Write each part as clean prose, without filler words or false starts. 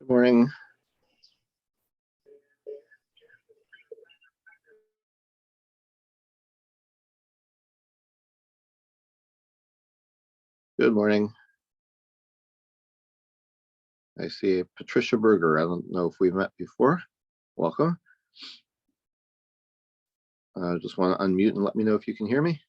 Morning. Good morning. I see Patricia Berger. I don't know if we've met before. Welcome. I just want to unmute and let me know if you can hear me.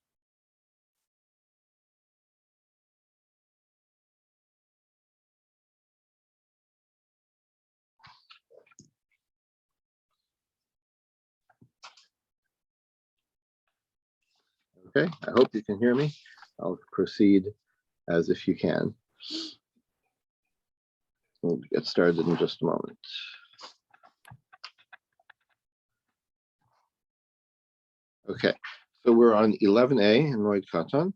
Okay, I hope you can hear me. I'll proceed as if you can. We'll get started in just a moment. Okay, so we're on 11a in Moed Katan,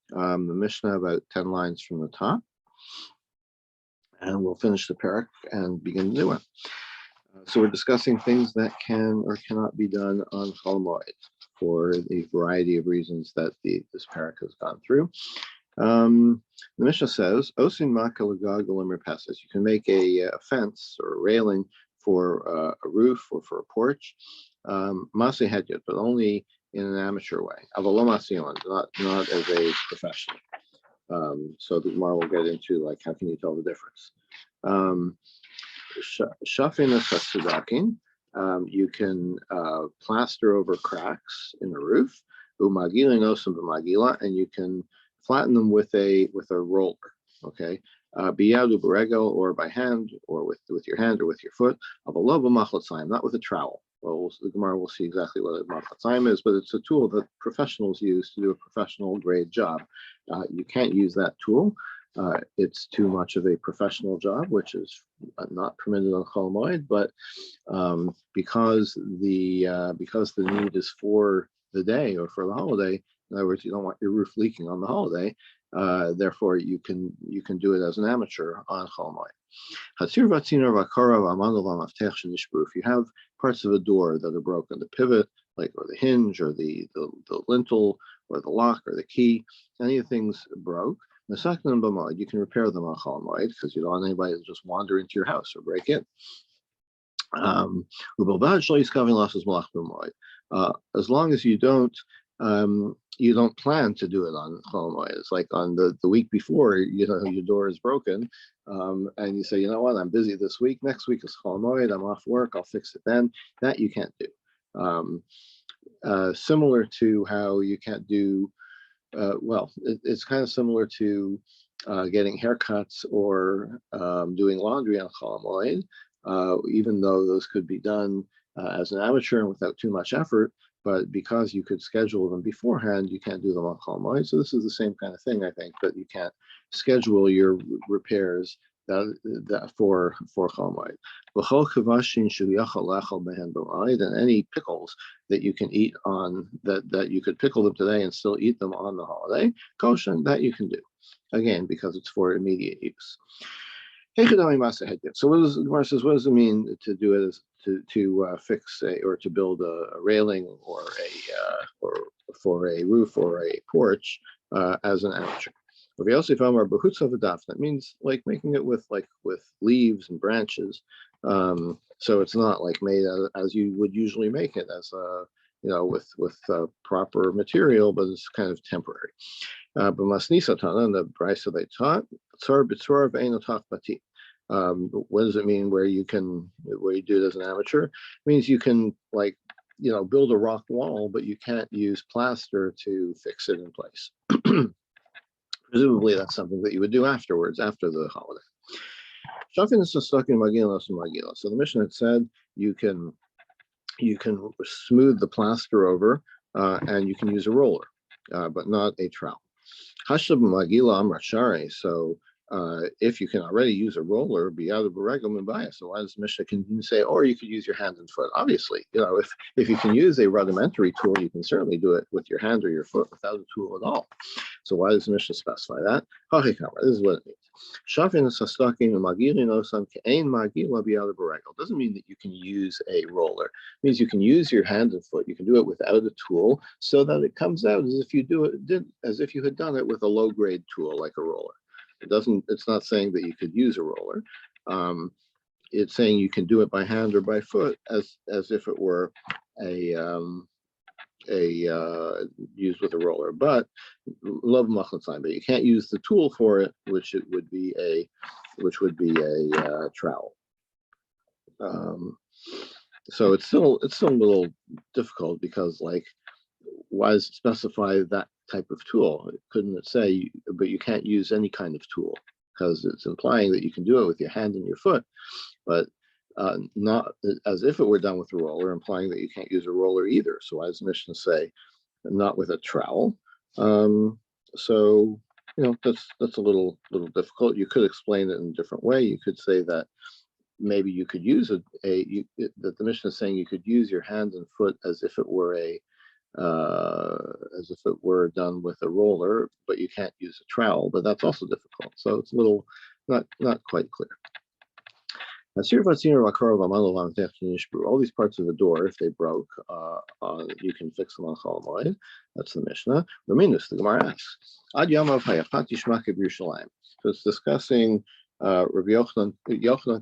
the Mishnah about 10 lines from the top. And we'll finish the parak and begin the new one. So we're discussing things that can or cannot be done on Chol Moed for the variety of reasons that this parak has gone through. The Mishnah says, "Osin makalagagolim passes." You can make a fence or a railing for a roof or for a porch, masi hedyot, but only in an amateur way. Avalom asiyon, not as a professional. So the Gemara will get into like how can you tell the difference. Shafin sasudakin, you can plaster over cracks in the roof. Umagila nosim b'magila, and you can flatten them with a roller. Okay, biyadu b'regel, or by hand, or with your hand or with your foot. Avalova machlatzayim, not with a trowel. Well, the Gemara will see exactly what a machlatzayim is, but it's a tool that professionals use to do a professional grade job. You can't use that tool. It's too much of a professional job, which is not permitted on Chol Moed, but because the need is for the day or for the holiday. In other words, you don't want your roof leaking on the holiday. Therefore, you can do it as an amateur on Chol Moed. If you have parts of a door that are broken, the pivot, like or the hinge or the lintel or the lock or the key, any of the things broke, you can repair them on Chol Moed because you don't want anybody to just wander into your house or break in. As long as you don't plan to do it on Chol Moed. It's like on the week before, your door is broken, and you say, you know what, I'm busy this week. Next week is Chol Moed. I'm off work. I'll fix it then. That you can't do. Similar to how you can't do. It's kind of similar to getting haircuts or doing laundry on Chol Moed, even though those could be done as an amateur and without too much effort. But because you could schedule them beforehand, you can't do them on Chol Moed. So this is the same kind of thing, I think, but you can't schedule your repairs that for Chol Moed. And any pickles that you can eat on that you could pickle them today and still eat them on the holiday, kosher, that you can do. Again, because it's for immediate use. So the Gemara says, what does it mean to do it as to fix or to build a railing or for a roof or a porch as an amateur? That means like making it with leaves and branches. So it's not like made as you would usually make it as with proper material, but it's kind of temporary. But Masnisatana and the Brisa they taught, what does it mean where you do it as an amateur? It means you can build a rock wall, but you can't use plaster to fix it in place. Presumably that's something that you would do afterwards, after the holiday. So the Mishnah had said you can smooth the plaster over and you can use a roller, but not a trowel. So if you can already use a roller, be out of Baregum and bias. So why does Mishnah continue to say, or you could use your hand and foot? Obviously, if you can use a rudimentary tool, you can certainly do it with your hand or your foot without a tool at all. So why does Mishnah specify that? This is what it means. Doesn't mean that you can use a roller. It means you can use your hand and foot. You can do it without a tool, so that it comes out as if you had done it with a low-grade tool like a roller. It's not saying that you could use a roller. it's saying you can do it by hand or by foot, as if it were a used with a roller, but love machlin, but you can't use the tool for it, which would be a trowel. So it's still a little difficult, because like, why does it specify that type of tool? Couldn't it say, but you can't use any kind of tool, because it's implying that you can do it with your hand and your foot, but not as if it were done with a roller, implying that you can't use a roller either. So why does the Mishnah say not with a trowel? So that's a little difficult. You could explain it in a different way. You could say that maybe you could use that the Mishnah is saying you could use your hand and foot as if it were done with a roller, but you can't use a trowel. But that's also difficult. So it's a little not quite clear. All these parts of the door, if they broke, you can fix them on Chol Moed. That's the Mishnah. Raminus, the Gemara asks, Ad Yamav Hayafat Yishmak Yerushalayim. So it's discussing Rabbi Yochanan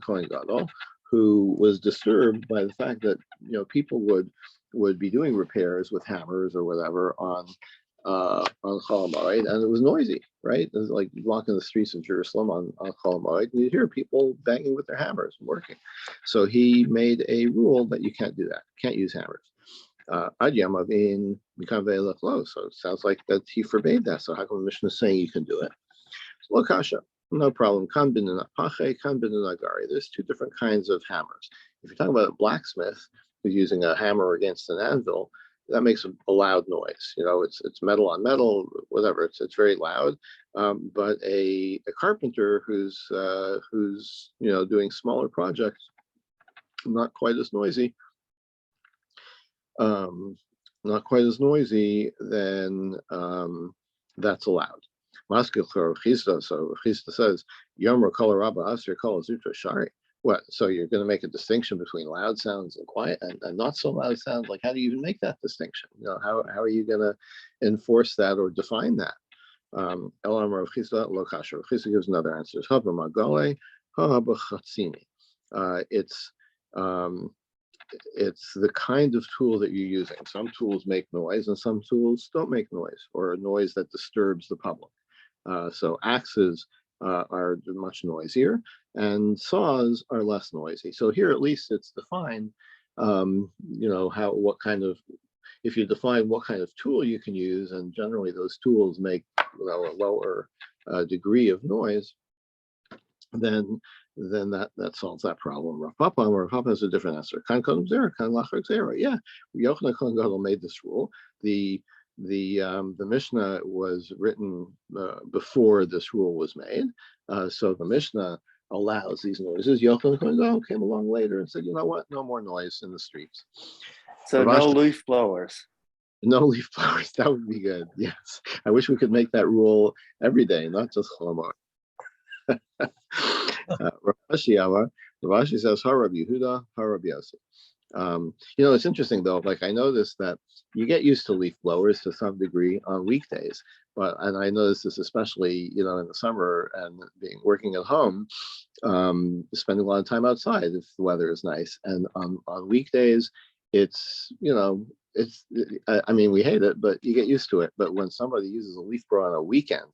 Kohen Gadol, who was disturbed by the fact that people would be doing repairs with hammers or whatever on Chol Moed, and it was noisy, right? It was like you walk in the streets of Jerusalem on Chol Moed, and you hear people banging with their hammers and working. So he made a rule that you can't do that, can't use hammers. Ad Yamavin Mikaveh Lechlo. So it sounds like that he forbade that. So how come the Mishnah is saying you can do it? So Lokasha, no problem. Kan bin pache, kan bin agari. There's two different kinds of hammers. If you're talking about a blacksmith who's using a hammer against an anvil, that makes a loud noise. It's metal on metal, whatever. It's very loud. But a carpenter who's doing smaller projects, not quite as noisy. Then that's allowed. So Chisda says, Yom Kol Rabba Asir Kol Zutra Shari. What? So you're going to make a distinction between loud sounds and quiet and not so loud sounds? Like, how do you even make that distinction? How are you going to enforce that or define that? Elam Rav Chisda Lo Kasher. Chisda gives another answer. Haba Magale, Haba Chatzini. It's the kind of tool that you're using. Some tools make noise and some tools don't make noise, or a noise that disturbs the public. So axes are much noisier, and saws are less noisy. So here, at least, it's defined. If you define what kind of tool you can use, and generally those tools make a lower degree of noise, then that solves that problem. Rav Papa has a different answer. Kan kodem zera, kan lachar zera. Yeah, Yochanan Kohen Gadol made this rule. The Mishnah was written before this rule was made, so the Mishnah allows these noises. Yochanan Kohen Gadol came along later and said, you know what, no more noise in the streets. So no leaf blowers. No leaf blowers. That would be good. Yes, I wish we could make that rule every day, not just Chol Moed. Rashi says, Harab Yehuda, Harab Yosef. It's interesting though. Like, I noticed that you get used to leaf blowers to some degree on weekdays, and I noticed this especially, in the summer and working at home, spending a lot of time outside if the weather is nice. And on weekdays, it's we hate it, but you get used to it. But when somebody uses a leaf blower on a weekend,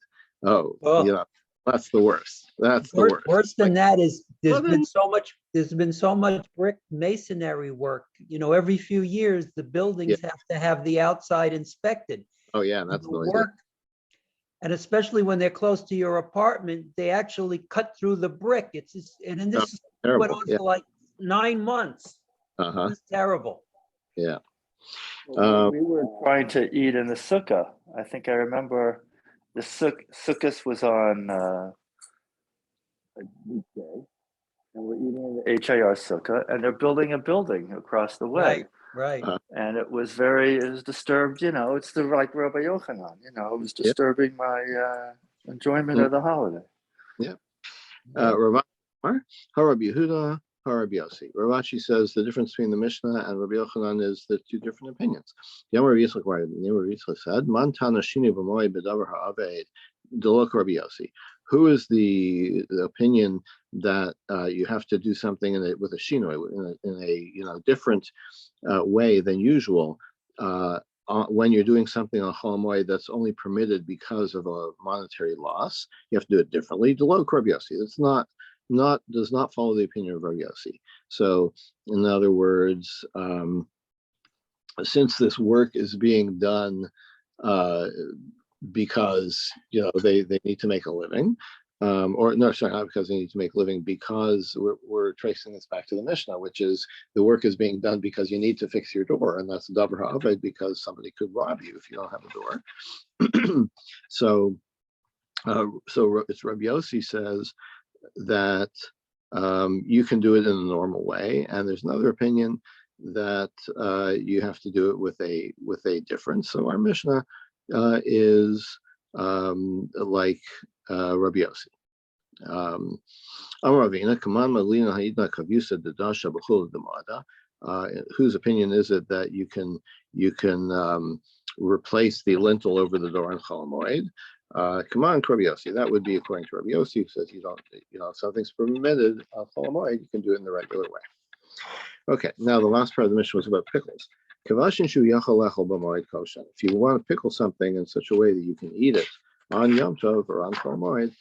that's the worst. That's the worst. Worse than that is there's been so much brick masonry work. Every few years the buildings have to have the outside inspected. Oh yeah, and that's the work. And especially when they're close to your apartment, they actually cut through the brick. This went on for like 9 months. It's terrible. Yeah. We were trying to eat in the sukkah. I think I remember. The sukkah was on a weekday, and we're eating in the HIR sukkah, and they're building a building across the way. Right. And it was disturbed. It's like Rabbi Yochanan. It was disturbing my enjoyment of the holiday. Yeah. Rabbi Yehuda, Rabbi Yossi. Ravashi says the difference between the Mishnah and Rabbi Yochanan is the two different opinions. Rabbi Yitzchak said, "Man tana shini b'moed b'davar ha'aved delok Rabbi Yossi." Who is the opinion that you have to do something with a shinoi, in a different way than usual. When you're doing something on Chol Moed that's only permitted because of a monetary loss, you have to do it differently. Delo Rabbi Yossi. It's does not follow the opinion of Rabbi Yossi. So, in other words, since this work is being done because they need to make a living, or no, sorry, not because they need to make a living, because we're tracing this back to the Mishnah, which is the work is being done because you need to fix your door, and that's davar ha'aved, because somebody could rob you if you don't have a door. So it's Rabbi Yossi says that you can do it in a normal way, and there's another opinion that you have to do it with a difference. So our Mishnah is like Rabbi Yossi. Whose opinion is it that you can replace the lintel over the door on Chol Moed? Come on, Rabbi Yossi. That would be according to Rabbi Yossi, who says you don't, if something's permitted on Chol Moed, you can do it in the regular way. Okay, now the last part of the mission was about pickles. If you want to pickle something in such a way that you can eat it on Yom Tov or on Chol Moed,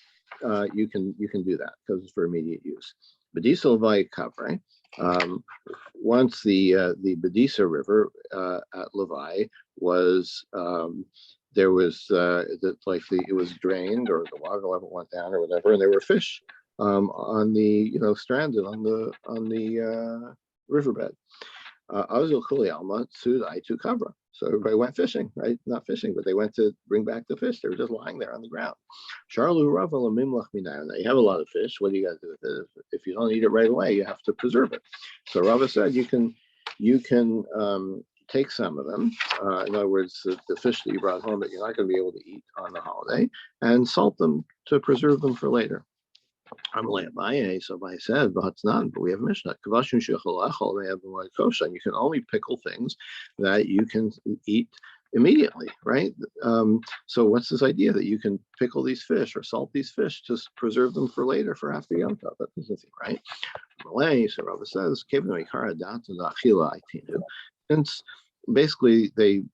you can do that because it's for immediate use. Bedisa Levai Kavre. Once the Bedisa River at Levi was there was it was drained, or the water level went down or whatever, and there were fish on the stranded on the riverbed. So everybody went fishing, right? Not fishing, but they went to bring back the fish. They were just lying there on the ground. Now you have a lot of fish. What do you got to do with it? If you don't eat it right away, you have to preserve it. So Rava said you can take some of them. In other words, the fish that you brought home that you're not going to be able to eat on the holiday, and salt them to preserve them for later. So I said, but it's not. But we have a Mishnah. And you can only pickle things that you can eat immediately, right? So what's this idea that you can pickle these fish or salt these fish to preserve them for later, for after Yom Tov? That doesn't seem right. So Rava says, since basically they,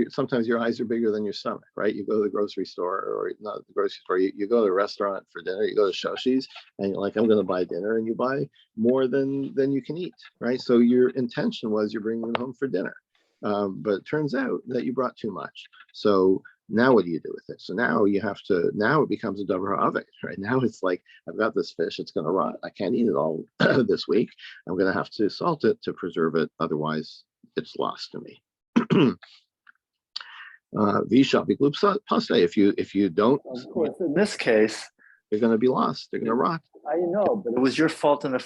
sometimes your eyes are bigger than your stomach, right? You go to the grocery store, or not the grocery store, you go to a restaurant for dinner, you go to Shoshi's, and you're like, I'm going to buy dinner, and you buy more than you can eat, right? So your intention was you're bringing it home for dinner. But it turns out that you brought too much. So now what do you do with it? So now it becomes a davar ha'aved, right? Now it's like, I've got this fish, it's going to rot. I can't eat it all this week. I'm going to have to salt it to preserve it. Otherwise, it's lost to me. If you don't, of course, in this case, they're going to be lost. They're going to rot. I know, but it was your fault to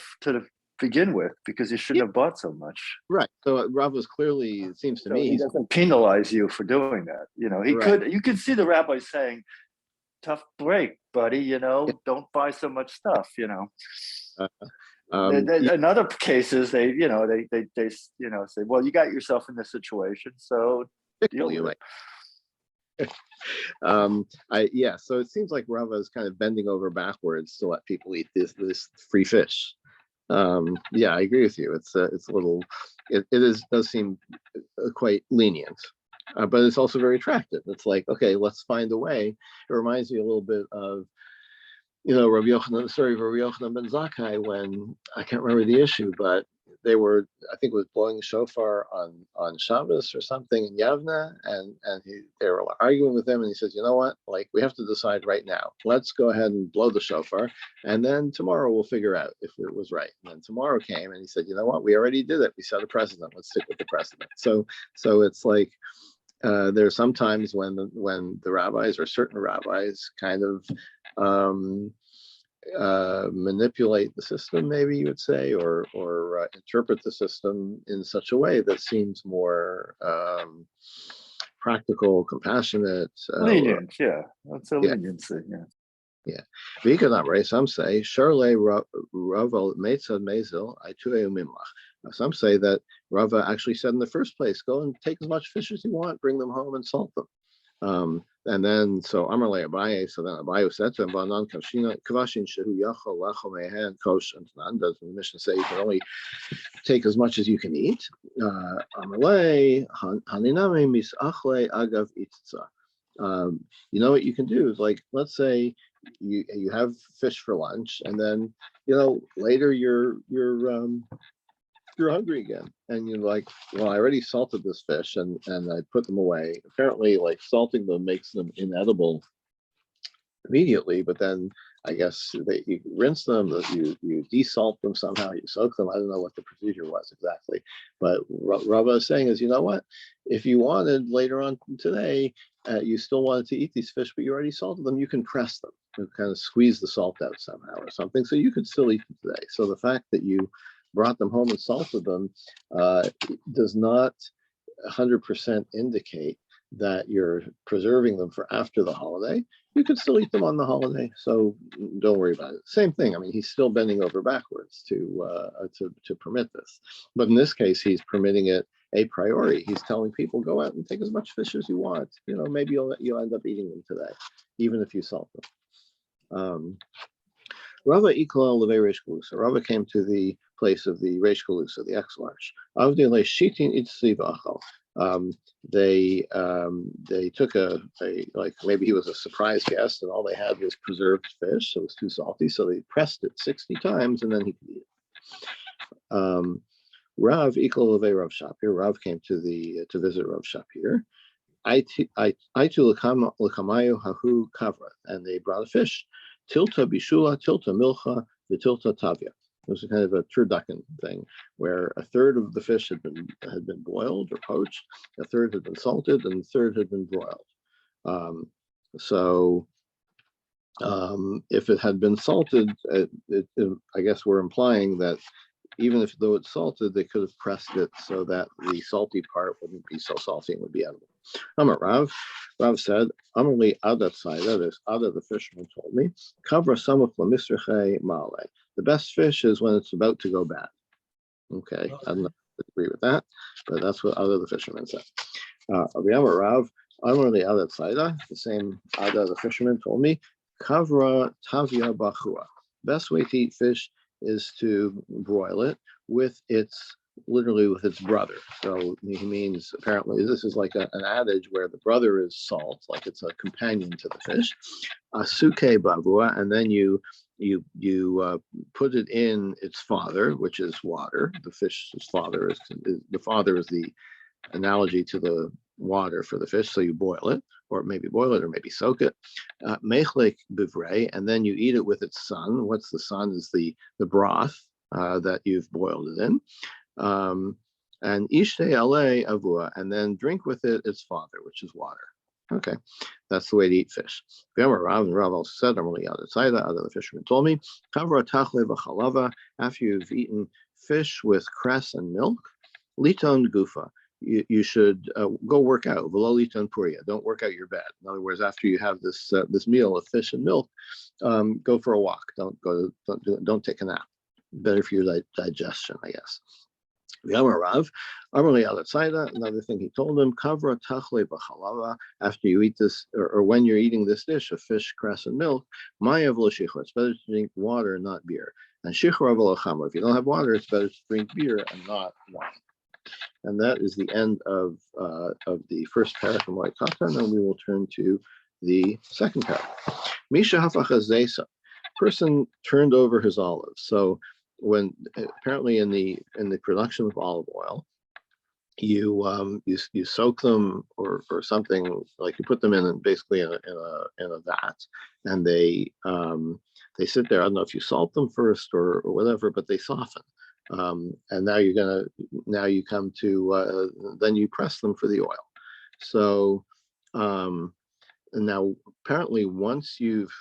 begin with, because you shouldn't have bought so much. Right. So Rav was clearly, it seems to me, he doesn't penalize you for doing that. He could. You could see the rabbi saying, "Tough break, buddy. Don't buy so much stuff." In other cases, they say, "Well, you got yourself in this situation, so deal with it." So it seems like Rava is kind of bending over backwards to let people eat this free fish. I agree with you. It's a little, does seem quite lenient, but it's also very attractive. It's like, okay, let's find a way. It reminds me a little bit of, Rabbi Yochanan ben Zakkai, when I can't remember the issue, but they were, I think it was blowing shofar on Shabbos or something in Yavna, and they were arguing with him, and he says, you know what, like, we have to decide right now. Let's go ahead and blow the shofar, and then tomorrow we'll figure out if it was right. And then tomorrow came, and he said, you know what, we already did it. We set a precedent. Let's stick with the precedent. So it's like, there's sometimes when the rabbis, or certain rabbis, kind of manipulate the system, maybe you would say, or interpret the system in such a way that seems more practical, compassionate, lenient. That's a leniency. Right? Some say Sharle Raval Meitzad Mezil Aitue Mimlach. Some say that Rava actually said in the first place, go and take as much fish as you want, bring them home and salt them. And then, so Amarle Abaye, so then Abaye said to him, Banan Kashina, Kavashin Shehu Yachol Lacho Mehan Kosh and Tanan. Does the mission say you can only take as much as you can eat? Amarle, Haniname Misachle Agav Itza. You know what you can do is, like, let's say you have fish for lunch, and then later you're hungry again, and you're like, well, I already salted this fish and I put them away. Apparently, like, salting them makes them inedible immediately, but then I guess that you rinse them, you desalt them somehow, you soak them. I don't know what the procedure was exactly, but Rava is saying is, you know what, if you wanted later on today, you still wanted to eat these fish, but you already salted them, you can press them and kind of squeeze the salt out somehow or something, so you could still eat them today. So the fact that you brought them home and salted them does not 100% indicate that you're preserving them for after the holiday. You could still eat them on the holiday, so don't worry about it. Same thing. I mean, he's still bending over backwards to permit this, but in this case, he's permitting it a priori. He's telling people, go out and take as much fish as you want. Maybe you'll end up eating them today, even if you salt them. Rava Ikla Leve Reish Galusa. Rava came to the place of the Reish Galusa, the X-Larch. Avdile Shitin Itziv Achal. They took like, maybe he was a surprise guest and all they had was preserved fish, so it was too salty, so they pressed it 60 times and then he could eat it. Rav Ikla Leve Rav Shapir. Rav came to visit Rav Shapir. Aitu Lakamayu Hahu Kavra, and they brought a fish. Tilta bishula, tilta milcha, the tilta tavia. It was a kind of a turducken thing, where a third of the fish had been boiled or poached, a third had been salted, and a third had been broiled. If it had been salted, I guess we're implying that even though it's salted, they could have pressed it so that the salty part wouldn't be so salty and would be edible. Amar Rav said, Amarli Adat Saida, this Ada the fisherman told me, Kavra Samach Lamisrache Male. The best fish is when it's about to go bad. Okay, I don't agree with that, but that's what Ada the fisherman said. Amar Rav, Amarli Adat Saida, the same Ada the fisherman told me, Kavra Tavia Bachua. Best way to eat fish is to broil it literally with its brother. So he means, apparently this is like an adage where the brother is salt, like it's a companion to the fish. Asuke bavua, and then you put it in its father, which is water. The fish's father is the analogy to the water for the fish. So you boil it, or maybe soak it. Mechlek bivrei, and then you eat it with its son. What's the son? Is the broth that you've boiled it in. And ishte ale avua, and then drink with it its father, which is water. Okay, that's the way to eat fish. Rav also said, I'm really out of the fisherman told me, kavra tachle v'chalava, after you've eaten fish with cress and milk, liton gufa, you should go work out. V'lo liton puria, don't work out your bed. In other words, after you have this meal of fish and milk, go for a walk. Don't take a nap. Better for your digestion, I guess. Rav, another thing he told him, kavra tachle b'chalava, after you eat this, or when you're eating this dish of fish, cress, and milk, mayav l'shichur, it's better to drink water, not beer. And shichur v'lo, if you don't have water, it's better to drink beer and not wine. And that is the end of the first paragraph from Moed Katan, and we will turn to the second paragraph. Misha hafacha zesa, person turned over his olives. So when apparently in the production of olive oil, you soak them or something, like you put them basically in a vat, and they sit there. I don't know if you salt them first or whatever, but they soften. And now you come to then you press them for the oil. So and now apparently once you've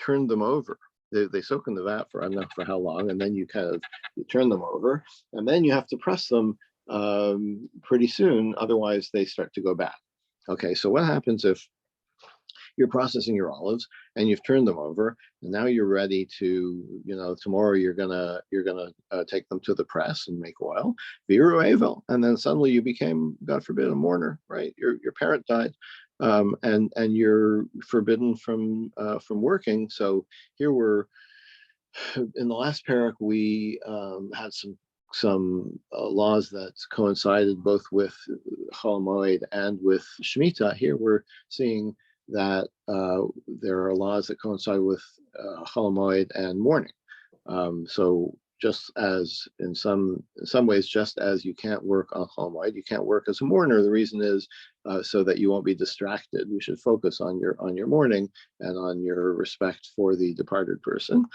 turned them over, they soak in the vat for I don't know for how long, and then you turn them over, and then you have to press them pretty soon, otherwise they start to go bad. Okay, so what happens if you're processing your olives and you've turned them over, and now you're ready to, tomorrow you're gonna take them to the press and make oil, and then suddenly you became, God forbid, a mourner, right? Your parent died, and you're forbidden from working. So here we're in the last parak, we had some laws that coincided both with Chol Moed and with Shemitah. Here we're seeing that there are laws that coincide with Chol Moed and mourning. So just as in some ways, just as you can't work on Chol Moed, you can't work as a mourner. The reason is so that you won't be distracted. You should focus on your mourning and on your respect for the departed person.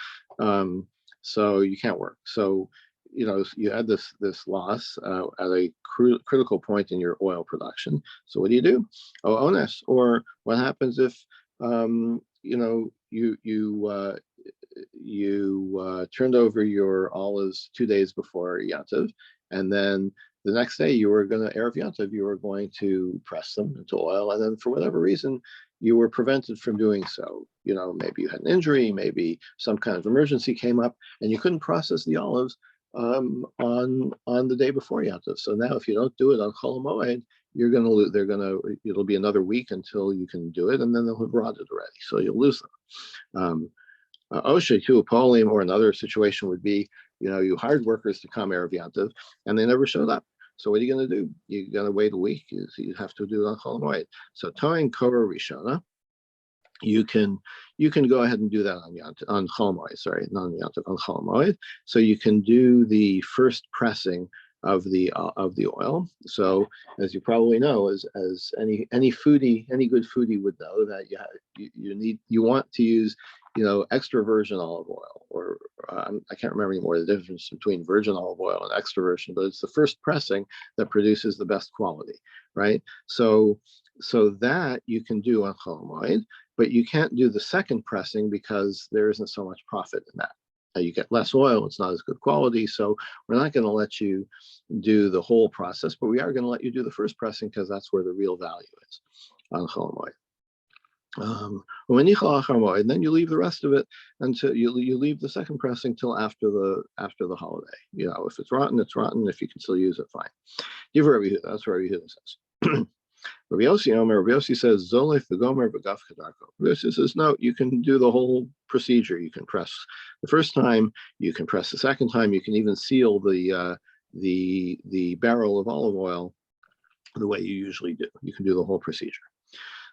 So you can't work. So you had this loss at a critical point in your oil production. So what do? Oh, ones. Or what happens if you turned over your olives 2 days before Yantiv, and then the next day you were going to Erev Yantiv, you were going to press them into oil, and then for whatever reason you were prevented from doing so. Maybe you had an injury, maybe some kind of emergency came up, and you couldn't process the olives on the day before Yantiv. So now, if you don't do it on Chol Moed, you're going to lose. It'll be another week until you can do it, and then they'll have rotted already. So you'll lose them. Oshay too, Pauline, or another situation would be, you hired workers to come Erev Yantiv, and they never showed up. So what are you going to do? You're going to wait a week. You have to do it on Chol Moed. So Toin Korah Rishona, you can go ahead and do that on Chol Moed. Sorry, not on Yantiv, on Chol Moed. So you can do the first pressing of the oil. So as you probably know, as any good foodie would know, that you want to use extra virgin olive oil, or I can't remember anymore the difference between virgin olive oil and extra virgin, but it's the first pressing that produces the best quality, right? So that you can do on Chol Moed, but you can't do the second pressing because there isn't so much profit in that. You get less oil, it's not as good quality, so we're not going to let you do the whole process, but we are going to let you do the first pressing because that's where the real value is on Chol Moed. And then you leave the rest of it until you leave the second pressing till after the holiday. If it's rotten, it's rotten. If you can still use it, fine. That's what Rabbi Yehuda says. Rabbi Yossi says, Zolef v'gomer v'gaf kadarko. Rabbi Yossi says, no, you can do the whole procedure. You can press the first time, you can press the second time, you can even seal the barrel of olive oil the way you usually do. You can do the whole procedure.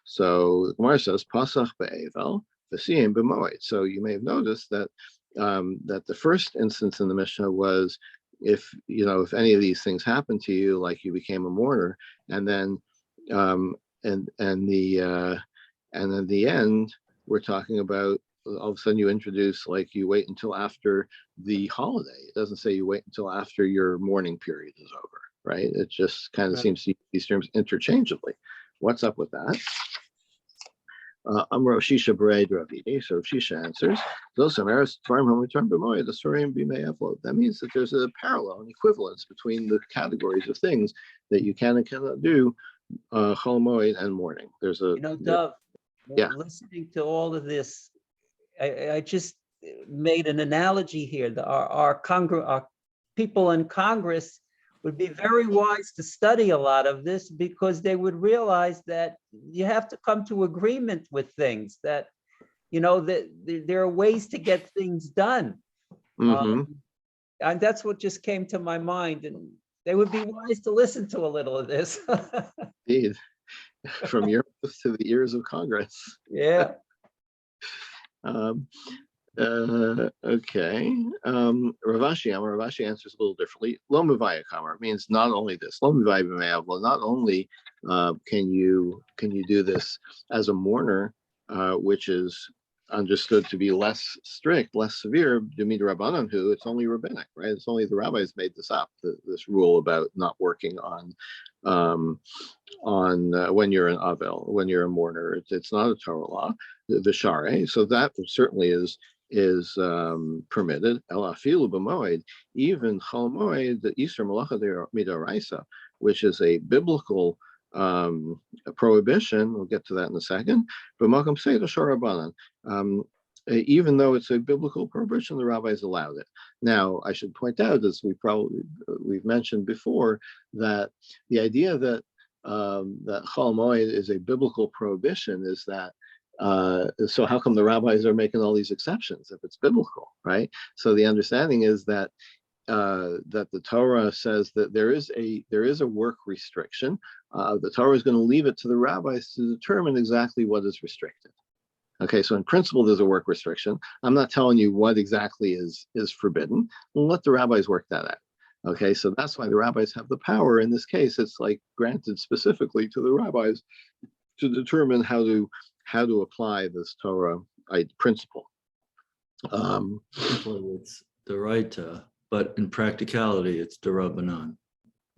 So the Gemara says, Pasach be'evel, v'siyim b'moed. So you may have noticed that that the first instance in the Mishnah was if any of these things happened to you, like you became a mourner, and then and then the end, we're talking about all of a sudden you introduce, like, you wait until after the holiday. It doesn't say you wait until after your mourning period is over, right? It just kind of seems to use these terms interchangeably. What's up with that? Amro Shisha Bered Ravidi. So Shisha answers, that means that there's a parallel, an equivalence between the categories of things that you can and cannot do Chol Moed and mourning. There's a Dov, listening to all of this, I just made an analogy here. Our people in Congress would be very wise to study a lot of this, because they would realize that you have to come to agreement with things, that that there are ways to get things done. And that's what just came to my mind, and they would be wise to listen to a little of this. Indeed. From your mouth to the ears of Congress. Yeah. Okay. Ravashi answers a little differently. Lo mevaya kamar means not only this. Lo mevaya b'me'avlo. Not only can you do this as a mourner, which is understood to be less strict, less severe. Dumi Rabbanan, who it's only rabbinic, right? It's only the rabbis made this up. This rule about not working on when you're an avel, when you're a mourner. It's not a Torah law, the share. So that certainly is permitted. El afilu b'moed, even chol moed, the Easter malacha midaraisa, which is a biblical a prohibition. We'll get to that in a second. But Malcolm say the Shorabanan. Even though it's a biblical prohibition, the rabbis allowed it. Now, I should point out, as we've mentioned before, that the idea that that Chol Moed is a biblical prohibition is that so how come the rabbis are making all these exceptions if it's biblical, right? So the understanding is that that the Torah says that there is a work restriction. The Torah is going to leave it to the rabbis to determine exactly what is restricted. Okay, so in principle, there's a work restriction. I'm not telling you what exactly is forbidden. We'll let the rabbis work that out. Okay, so that's why the rabbis have the power. In this case, it's like granted specifically to the rabbis to determine how to apply this Torah principle. It's Doraita, but in practicality, it's Derabanan.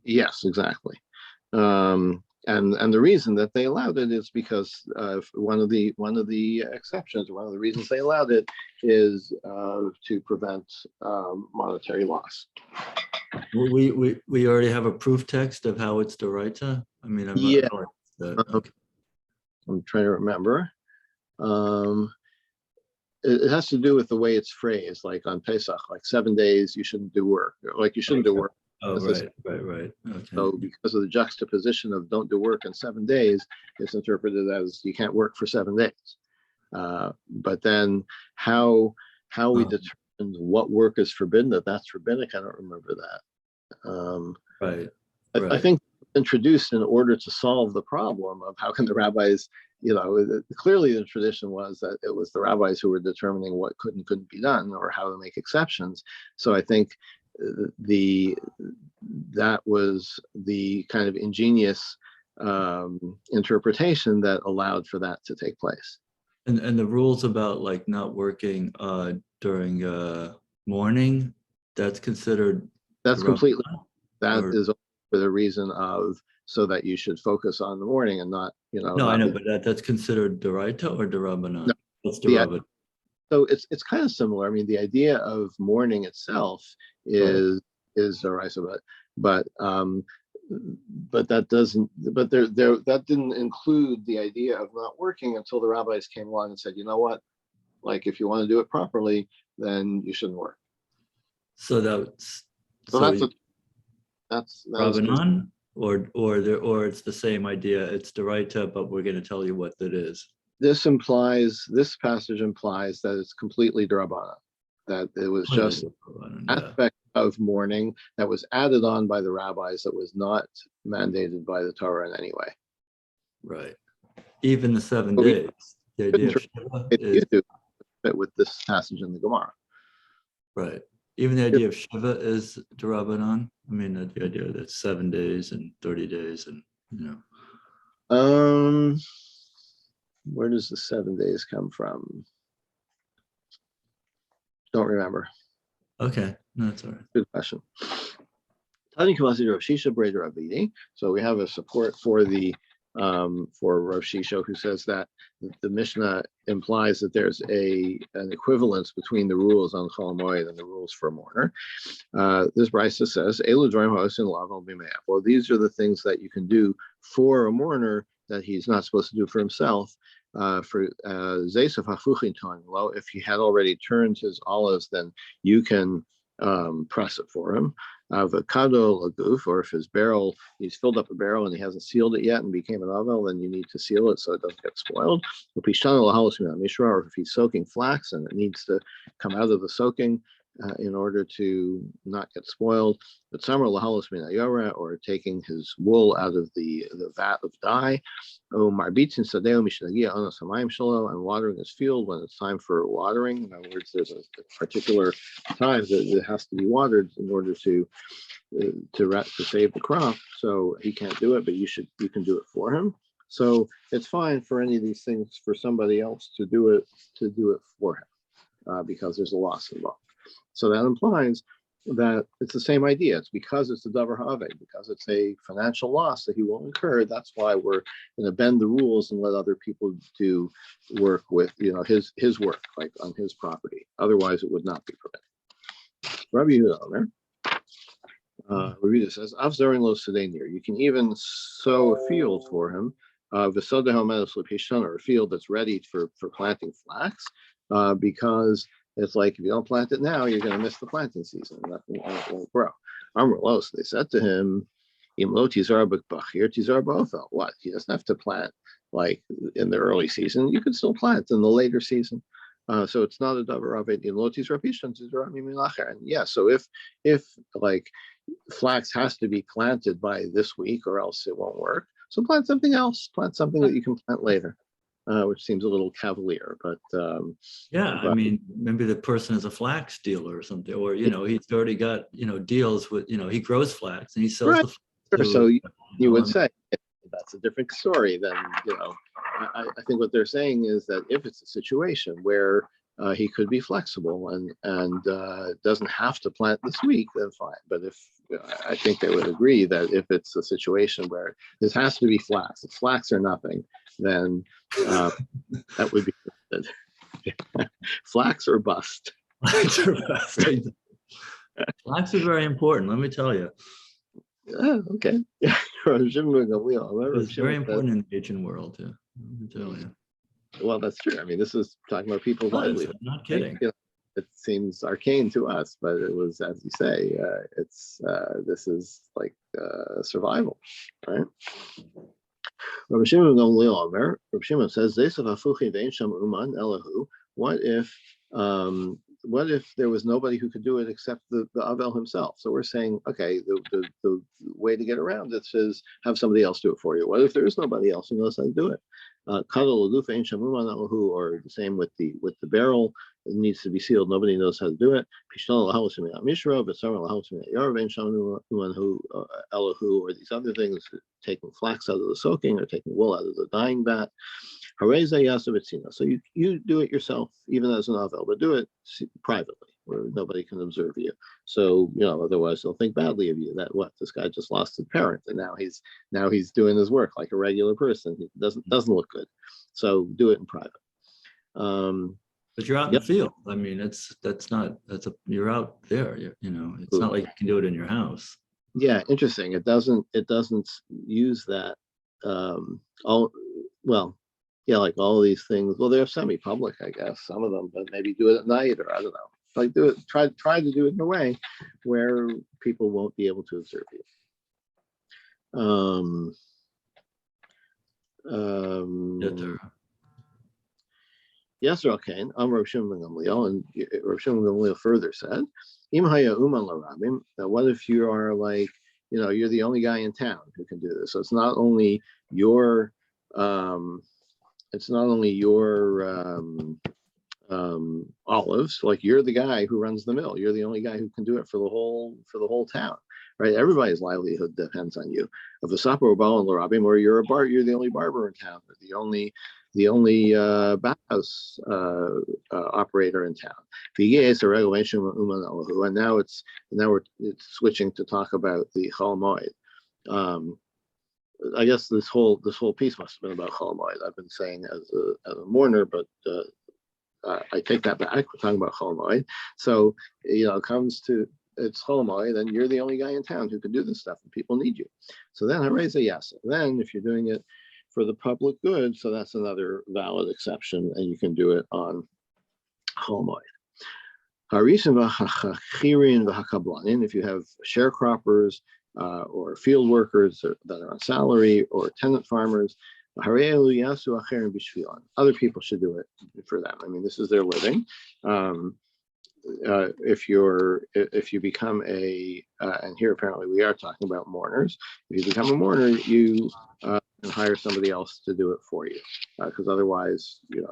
Yes, exactly. And the reason that they allowed it is because one of the exceptions, one of the reasons they allowed it is to prevent monetary loss. We already have a proof text of how it's Doraita. I mean, Yeah. Okay. I'm trying to remember. It has to do with the way it's phrased, like on Pesach, like 7 days you shouldn't do work, like you shouldn't do work. Oh, right. Okay. So because of the juxtaposition of don't do work in 7 days, it's interpreted as you can't work for 7 days. But then how we determine what work is forbidden, that's rabbinic, I don't remember that. Right. I think introduced in order to solve the problem of how can the rabbis, clearly the tradition was that it was the rabbis who were determining what could and couldn't be done or how to make exceptions. So I think that was the kind of ingenious interpretation that allowed for that to take place. And the rules about like not working during morning, that's considered. Completely. Is for the reason of so that you should focus on the morning and not, No, I know, but that's considered Doraita or Derabanan? No, that's Derabanan. So it's kind of similar. I mean, the idea of mourning itself is Doraisa, but that doesn't. But that didn't include the idea of not working until the rabbis came along and said, you know what, like if you want to do it properly, then you shouldn't work. So that's Rabbanan, or it's the same idea. It's Doraita, but we're going to tell you what that is. This passage implies that it's completely D'Rabbanan, that it was just an aspect of mourning that was added on by the rabbis that was not mandated by the Torah in any way. Right. Even the 7 days. The idea of Shiva is fit with this passage in the Gemara. Right. Even the idea of Shiva is D'Rabbanan. I mean, the idea that 7 days and 30 days and, where does the 7 days come from? Don't remember. Okay, no, that's all right. Good question. So we have a support for the for Rav Shisho, who says that the Mishnah implies that there's an equivalence between the rules on Chol Moed and the rules for a mourner. This brisa says, well, these are the things that you can do for a mourner that he's not supposed to do for himself. If he had already turned his olives, then you can press it for him. Or if his barrel, he's filled up a barrel and he hasn't sealed it yet and became an ovel, then you need to seal it so it doesn't get spoiled. Or if he's soaking flax and it needs to come out of the soaking in order to not get spoiled. But summer lahalos min ayora, or taking his wool out of the vat of dye. And watering his field when it's time for watering. In other words, there's a particular time that it has to be watered in order to save the crop. So he can't do it, but you can do it for him. So it's fine for any of these things for somebody else to do it for him because there's a loss involved. So that implies that it's the same idea. It's because it's a davar ha'aved, because it's a financial loss that he won't incur. That's why we're going to bend the rules and let other people do work with, his work, like on his property. Otherwise, it would not be permitted. Rabbi Yehuda says, "Avzarin lo sedenir." You can even sow a field for him, or a field that's ready for planting flax, because it's like if you don't plant it now, you're going to miss the planting season. Nothing won't grow. Amrlos, they said to him, What? He doesn't have to plant like in the early season. You can still plant in the later season. So it's not a davar of it. And yeah, so if like flax has to be planted by this week or else it won't work, so plant something else. Plant something that you can plant later, which seems a little cavalier, but yeah, I mean, maybe the person is a flax dealer or something, or he's already got deals with he grows flax and he sells the flax so you would and say that's a different story than I think what they're saying is that if it's a situation where he could be flexible and doesn't have to plant this week, then fine. But if I think they would agree that if it's a situation where this has to be flax, it's flax or nothing, then that would be good. Flax or bust. flax is very important, let me tell you. Okay. Yeah. It's very important in the Asian world, yeah. Let me tell you. Well, that's true. I mean, this is talking about people's livelihood. I'm not kidding. It seems arcane to us, but it was, as you say, this is like survival, right? Rabbi Shimon says, what if there was nobody who could do it except the Avel himself? So we're saying, okay, the way to get around this is have somebody else do it for you. What if there is nobody else who knows how to do it? Or the same with the barrel, it needs to be sealed. Nobody knows how to do it. Or these other things, taking flax out of the soaking or taking wool out of the dyeing vat. So you do it yourself, even as an Avel, but do it privately where nobody can observe you. So otherwise they'll think badly of you. That this guy just lost his parent and now he's doing his work like a regular person. He doesn't look good. So do it in private. But you're out in the field. I mean, you're out there. It's not like you can do it in your house. Yeah, interesting. It doesn't use that. Like all of these things. Well, they're semi-public, I guess, some of them, but maybe do it at night or I don't know. Like do it. Try to do it in a way where people won't be able to observe you. Yes, okay. Rav Shimon ben Gamliel, and Rav Shimon ben Gamliel further said, "Im haya uman larabim." Now, what if you are like, you're the only guy in town who can do this? So it's not only your olives, like you're the guy who runs the mill. You're the only guy who can do it for the whole town, right? Everybody's livelihood depends on you. Of the Sapo Bal Larabim, or you're the only barber in town, or the only bathhouse operator in town. And now it's switching to talk about the Chol Moed. I guess this whole piece must have been about Chol Moed. I've been saying as a mourner, but I take that back. We're talking about Chol Moed. So it comes to it's Chol Moed, then you're the only guy in town who can do this stuff, and people need you. So then Hareza Yasa. Then if you're doing it for the public good, so that's another valid exception, and you can do it on Chol Moed. If you have sharecroppers or field workers that are on salary or tenant farmers, other people should do it for them. I mean, this is their living. If you become and here apparently we are talking about mourners. If you become a mourner, you can hire somebody else to do it for you, because otherwise, you're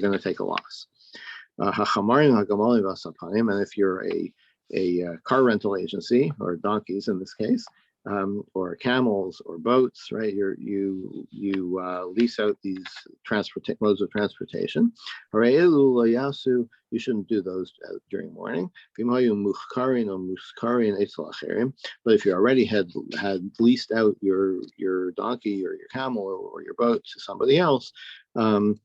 gonna take a loss. And if you're a car rental agency, or donkeys in this case, or camels or boats, right? You lease out these modes of transportation. You shouldn't do those during mourning. But if you already had leased out your donkey or your camel or your boat to somebody else, then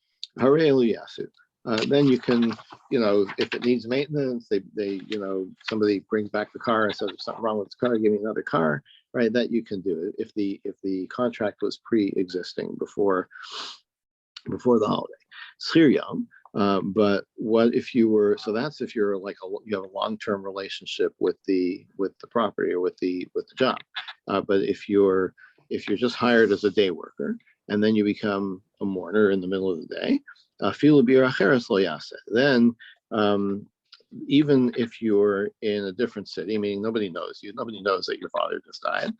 you can, if it needs maintenance, they somebody brings back the car and says there's something wrong with the car, give me another car, right? That you can do it if the contract was pre-existing before the holiday. But what if you were, so that's if you're like you have a long-term relationship with the property or with the job. But if you're just hired as a day worker and then you become a mourner in the middle of the day, then even if you're in a different city, meaning nobody knows you, nobody knows that your father just died,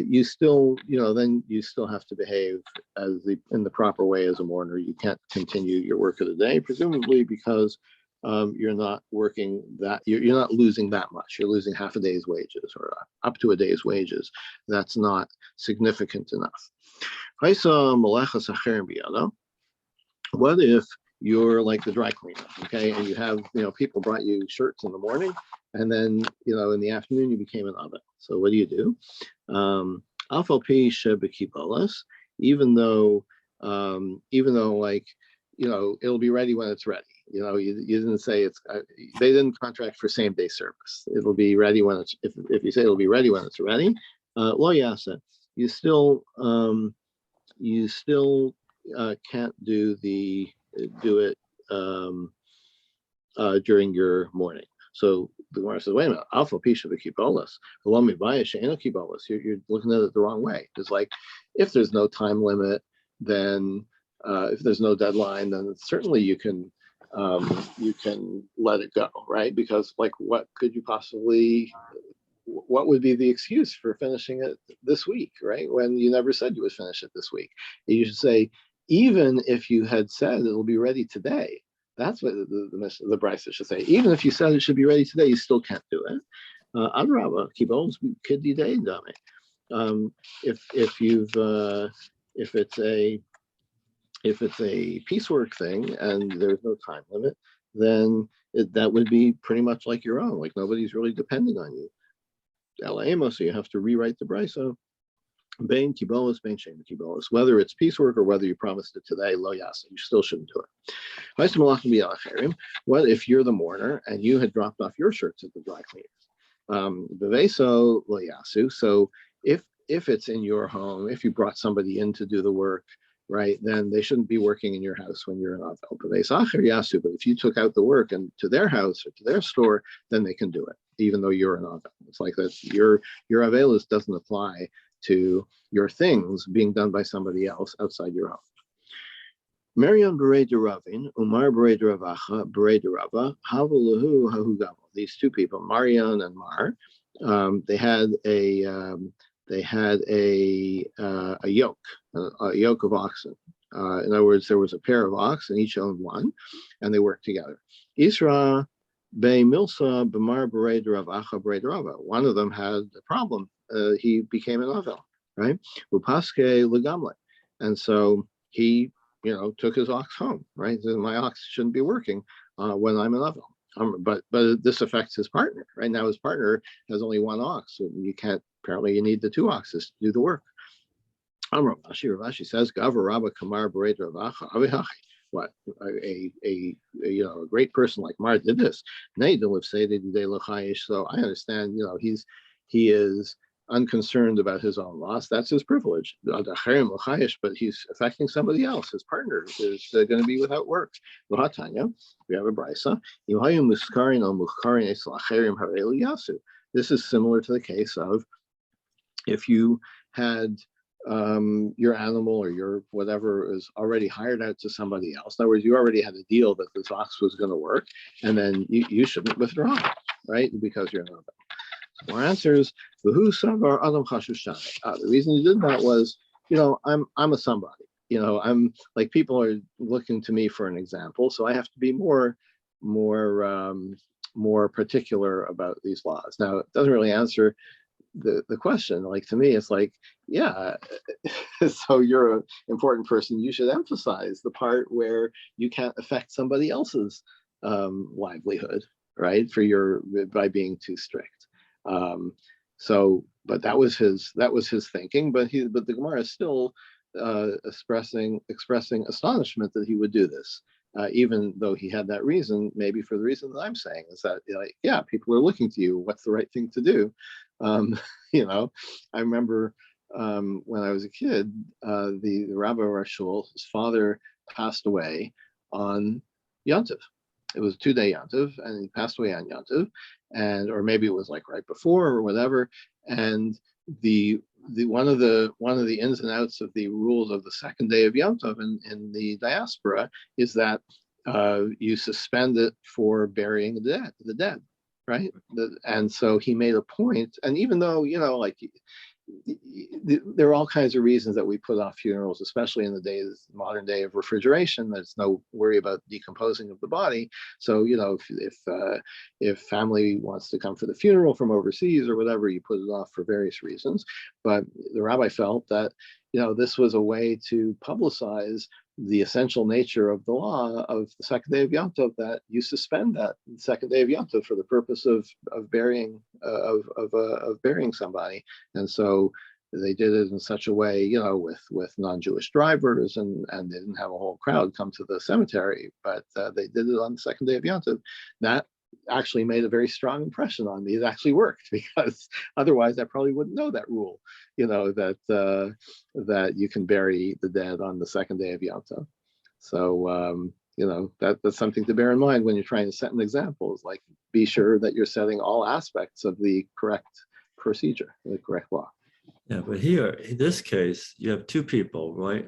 you still, then you still have to behave in the proper way as a mourner. You can't continue your work of the day, presumably because you're not working you're not losing that much. You're losing half a day's wages or up to a day's wages. That's not significant enough. What if you're like the dry cleaner, okay, and you have, people brought you shirts in the morning, and then, in the afternoon you became an oven. So what do you do? Even though like, it'll be ready when it's ready. You didn't say they didn't contract for same day service. It'll be ready when it's, if you say it'll be ready when it's ready, lo yasa, you still can't do it during your morning. So the Gemara says, wait a minute, alpha pisha v'kibolas, v'lo mibaya she'eno kibolas. You're looking at it the wrong way. It's like, if there's no time limit, then if there's no deadline, then certainly you can let it go, right? Because like, what would be the excuse for finishing it this week, right? When you never said you would finish it this week. You should say, even if you had said it'll be ready today, that's what the Brisa should say. Even if you said it should be ready today, you still can't do it. Adrabah, kibos kiddi day dame. If it's a piecework thing and there's no time limit, then that would be pretty much like your own. Like, nobody's really depending on you. So you have to rewrite the Brisa. Bain kibolos, bain shem kibolos. Whether it's piecework or whether you promised it today, lo yasa, you still shouldn't do it. What if you're the mourner and you had dropped off your shirts at the dry cleaners? Beveso lo yasu. So if it's in your home, if you brought somebody in to do the work, right, then they shouldn't be working in your house when you're in Avel. But if you took out the work and to their house or to their store, then they can do it, even though you're in Avel. It's like that. Your Avelus doesn't apply to your things being done by somebody else outside your home. Marion Berei de Ravin, Umar Berei de Ravacha, Berei de Rava, Havalahu Hahugamo. These two people, Marion and Mar, they had a yoke of oxen. In other words, there was a pair of oxen, each owned one, and they worked together. Isra Be Milsa B'mar Berei de Ravacha Berei de Rava. One of them had a problem. He became an Avel, right? Upaske Legamle. And so he, took his ox home, right? My ox shouldn't be working when I'm an Avel. But this affects his partner, right? Now his partner has only one ox, so apparently you need the two oxes to do the work. Ravashi says, Gava Rabba Kamar Berei de Ravacha. What a great person like Mar did this. So I understand, he is unconcerned about his own loss. That's his privilege. But he's affecting somebody else. His partner is going to be without work. We have a brisa. This is similar to the case of if you had your animal or your whatever is already hired out to somebody else. In other words, you already had a deal that this ox was going to work, and then you shouldn't withdraw, right? Because you're not. So more answers. The reason you did that was, I'm a somebody. I'm like, people are looking to me for an example, so I have to be more particular about these laws. Now, it doesn't really answer the question. Like, to me, it's like, yeah, so you're an important person, you should emphasize the part where you can't affect somebody else's livelihood, right, by being too strict. But that was his thinking, but the Gemara is still expressing astonishment that he would do this, even though he had that reason, maybe for the reason that I'm saying, is that, yeah, people are looking to you, what's the right thing to do? I remember when I was a kid, the rabbi of our shul, his father passed away on Yontif. It was a 2-day Yontif, and he passed away on Yontif, or maybe it was like right before or whatever. And the one of the ins and outs of the rules of the second day of Yom Tov in the diaspora is that you suspend it for burying the dead, right? And so he made a point, and even though, like, there are all kinds of reasons that we put off funerals, especially in the modern day of refrigeration. There's no worry about decomposing of the body. So, if family wants to come for the funeral from overseas or whatever, you put it off for various reasons. But the rabbi felt that, this was a way to publicize the essential nature of the law of the second day of Yom Tov, that you suspend that second day of Yom Tov for the purpose of burying burying somebody. And so they did it in such a way, with non-Jewish drivers, and they didn't have a whole crowd come to the cemetery, but they did it on the second day of Yom Tov. That actually made a very strong impression on me. It actually worked, because otherwise I probably wouldn't know that rule, that you can bury the dead on the second day of Yom Tov. So, that's something to bear in mind when you're trying to set an example. Is like, be sure that you're setting all aspects of the correct procedure, the correct law. Yeah, but here, in this case, you have two people, right?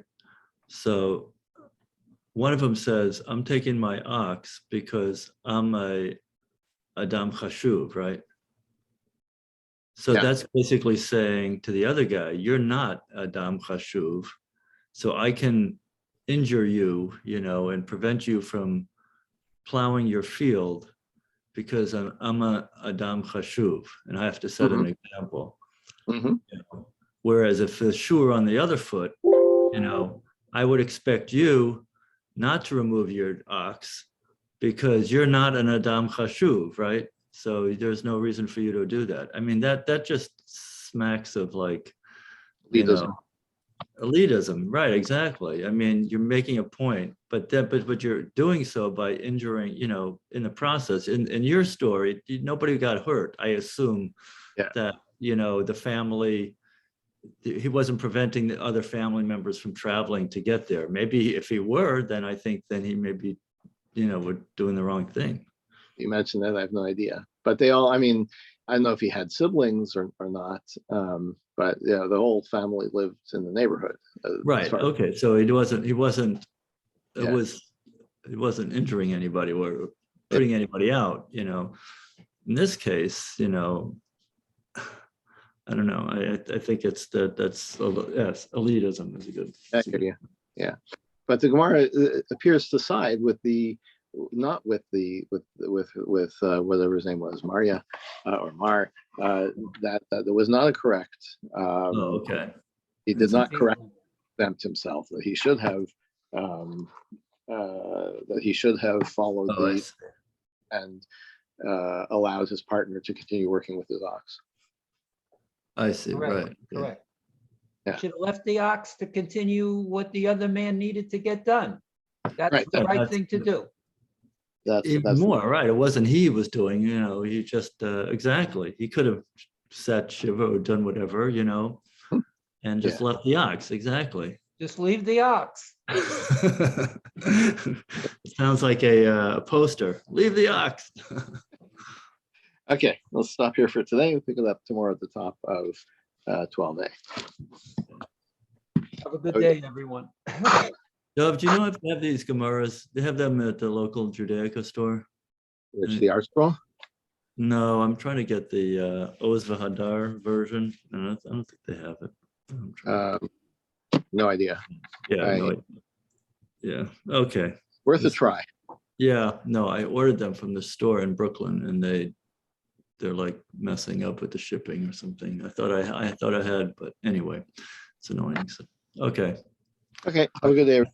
So one of them says, I'm taking my ox because I'm a Adam Chashuv, right? So Yeah. that's basically saying to the other guy, you're not Adam Chashuv, so I can injure you, and prevent you from plowing your field because I'm a Adam Chashuv, and I have to set an example. Mm-hmm. Whereas if the shoe on the other foot, I would expect you not to remove your ox because you're not an Adam Chashuv, right? So there's no reason for you to do that. I mean, that just smacks of like, elitism, right? Exactly. I mean, you're making a point, but you're doing so by injuring, in the process. In your story, nobody got hurt. I assume that, the family, he wasn't preventing the other family members from traveling to get there. Maybe if he were, then I think then he maybe, were doing the wrong thing. You mentioned that, I have no idea. But they all, I mean, I don't know if he had siblings or not, but the whole family lived in the neighborhood. Right. Okay. So he wasn't injuring anybody or putting anybody out, In this case, I don't know. I think that's elitism is a good. Yeah. But the Gemara appears to side with not with whatever his name was, Maria or Mar, that there was not a correct. Okay. He did not correct himself. That he should have followed and allowed his partner to continue working with his ox. I see. Right. Correct. Yeah. Should have left the ox to continue what the other man needed to get done. That's the right thing to do. That's more right. It wasn't he was doing, he just exactly. He could have sat Shiva or done whatever, and just left the ox. Exactly. Just leave the ox. It sounds like a poster. Leave the ox. Okay, let's stop here for today. We'll pick it up tomorrow at the top of 12A. Have a good day, everyone. Dov, do you know if they have these Gemaras? They have them at the local Judaica store. Which the art scroll? No, I'm trying to get the Oz V'Hadar version. And I don't think they have it. No idea. Yeah. No idea. Yeah. Okay. Worth a try. Yeah. No, I ordered them from the store in Brooklyn, and they're like messing up with the shipping or something. I thought I had, but anyway, it's annoying. So, okay. Okay. Have a good day.